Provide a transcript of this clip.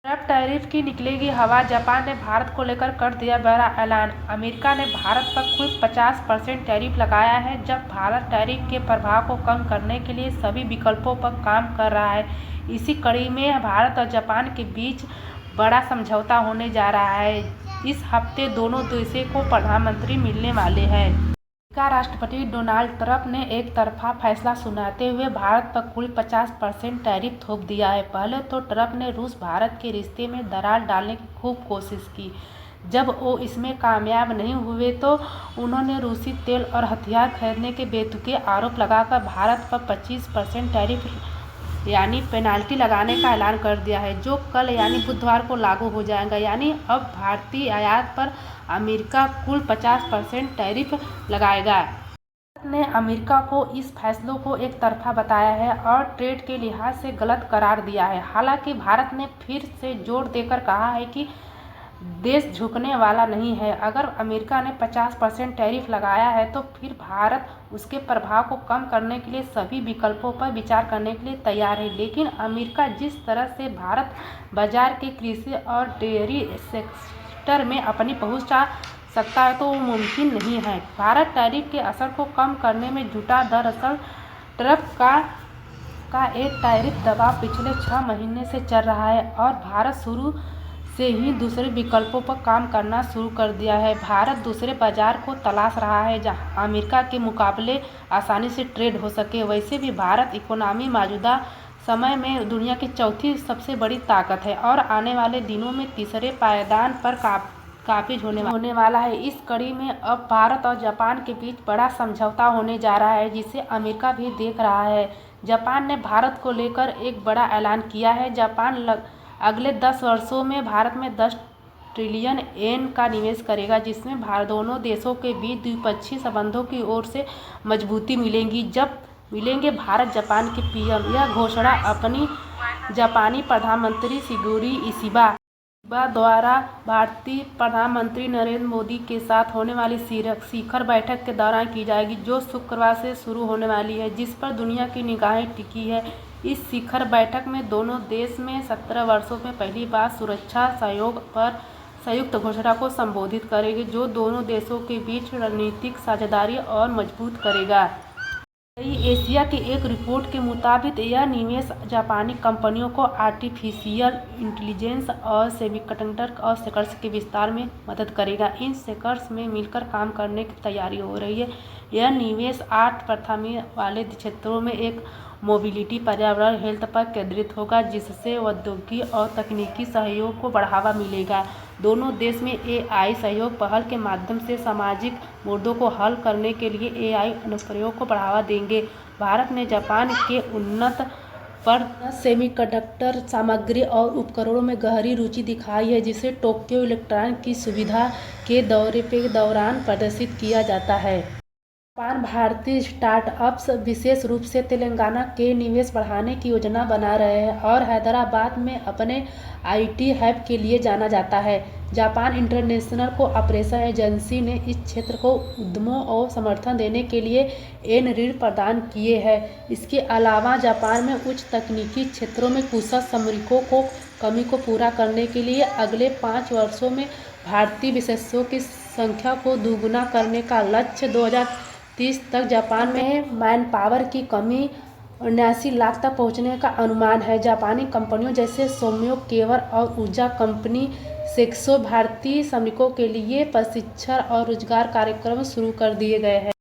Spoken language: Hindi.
ट्रम्प टैरिफ की निकलेगी हवा। जापान ने भारत को लेकर कर दिया बड़ा ऐलान। अमेरिका ने भारत पर कुल 50% टैरिफ लगाया है। जब भारत टैरिफ के प्रभाव को कम करने के लिए सभी विकल्पों पर काम कर रहा है। इसी कड़ी में भारत और जापान के बीच बड़ा समझौता होने जा रहा है। इस हफ्ते दोनों देशों को प्रधानमंत्री मिलने वाले हैं। अमेरिका राष्ट्रपति डोनाल्ड ट्रंप ने एक तरफा फैसला सुनाते हुए भारत पर कुल 50% टैरिफ थोप दिया है। पहले तो ट्रंप ने रूस भारत के रिश्ते में दरार डालने की खूब कोशिश की। जब वो इसमें कामयाब नहीं हुए तो उन्होंने रूसी तेल और हथियार खरीदने के बेतुके आरोप लगाकर भारत पर 25% टैरिफ यानी पेनाल्टी लगाने का ऐलान कर दिया है, जो कल यानी बुधवार को लागू हो जाएगा। यानी अब भारतीय आयात पर अमेरिका कुल 50% टैरिफ लगाएगा। भारत ने अमेरिका को इस फैसलों को एक तरफा बताया है और ट्रेड के लिहाज से गलत करार दिया है। हालांकि भारत ने फिर से जोर देकर कहा है कि देश झुकने वाला नहीं है। अगर अमेरिका ने 50% टैरिफ लगाया है तो फिर भारत उसके प्रभाव को कम करने के लिए सभी विकल्पों पर विचार करने के लिए तैयार है। लेकिन अमेरिका जिस तरह से भारत बाजार के कृषि और डेयरी सेक्टर में अपनी पहुंच चाह सकता है तो वो मुमकिन नहीं है। भारत टैरिफ के असर को कम करने में जुटा। दरअसल ट्रंप का एक टैरिफ दबाव पिछले 6 महीने से चल रहा है और भारत शुरू से ही दूसरे विकल्पों पर काम करना शुरू कर दिया है। भारत दूसरे बाजार को तलाश रहा है जहां अमेरिका के मुकाबले आसानी से ट्रेड हो सके। वैसे भी भारत इकोनॉमी मौजूदा समय में दुनिया की चौथी सबसे बड़ी ताकत है और आने वाले दिनों में तीसरे पायदान पर काबिज होने वाला है। इस कड़ी में अब भारत और जापान के बीच बड़ा समझौता होने जा रहा है, जिसे अमेरिका भी देख रहा है। जापान ने भारत को लेकर एक बड़ा ऐलान किया है। जापान अगले 10 वर्षों में भारत में 10 ट्रिलियन येन का निवेश करेगा, जिसमें दोनों देशों के बीच द्विपक्षीय संबंधों की ओर से मजबूती मिलेंगे भारत जापान के पीएम। यह घोषणा अपनी जापानी प्रधानमंत्री शिगेरू इशिबा द्वारा भारतीय प्रधानमंत्री नरेंद्र मोदी के साथ होने वाली शिखर बैठक के दौरान की जाएगी, जो शुक्रवार से शुरू होने वाली है, जिस पर दुनिया की निगाहें टिकी है। इस शिखर बैठक में दोनों देश में 17 वर्षों में पहली बार सुरक्षा सहयोग पर संयुक्त घोषणा को संबोधित करेगी, जो दोनों देशों के बीच रणनीतिक साझेदारी और मजबूत करेगा। एशिया की एक रिपोर्ट के मुताबिक यह निवेश जापानी कंपनियों को आर्टिफिशियल इंटेलिजेंस और सेमीकंडक्टर और सेक्टर्स के विस्तार में मदद करेगा। इन सेक्टर्स में मिलकर काम करने की तैयारी हो रही है। यह निवेश 8 प्राथमिकता वाले क्षेत्रों में एक मोबिलिटी, पर्यावरण, हेल्थ पर केंद्रित होगा, जिससे औद्योगिक और तकनीकी सहयोग को बढ़ावा मिलेगा। दोनों देश में एआई सहयोग पहल के माध्यम से सामाजिक मुद्दों को हल करने के लिए एआई अनुप्रयोग को बढ़ावा देंगे। भारत ने जापान के उन्नत सेमीकंडक्टर सामग्री और उपकरणों में गहरी रुचि दिखाई है, जिसे टोक्यो इलेक्ट्रॉनिक की सुविधा के दौरान प्रदर्शित किया जाता है। जापान भारतीय स्टार्टअप्स, विशेष रूप से तेलंगाना के निवेश बढ़ाने की योजना बना रहे हैं और हैदराबाद में अपने आईटी हब के लिए जाना जाता है। जापान इंटरनेशनल कोऑपरेशन एजेंसी ने इस क्षेत्र को उद्यमों और समर्थन देने के लिए ऋण प्रदान किए हैं। इसके अलावा जापान में उच्च तकनीकी क्षेत्रों में कुशल श्रमिकों को कमी को पूरा करने के लिए अगले 5 वर्षों में भारतीय विशेषज्ञों की संख्या को दोगुना करने का लक्ष्य 2030 तक जापान में मैन पावर की कमी 79 लाख तक पहुंचने का अनुमान है। जापानी कंपनियों जैसे सोम्यो केवर और ऊर्जा कंपनी सेक्सो भारतीय श्रमिकों के लिए प्रशिक्षण और रोजगार कार्यक्रम शुरू कर दिए गए हैं।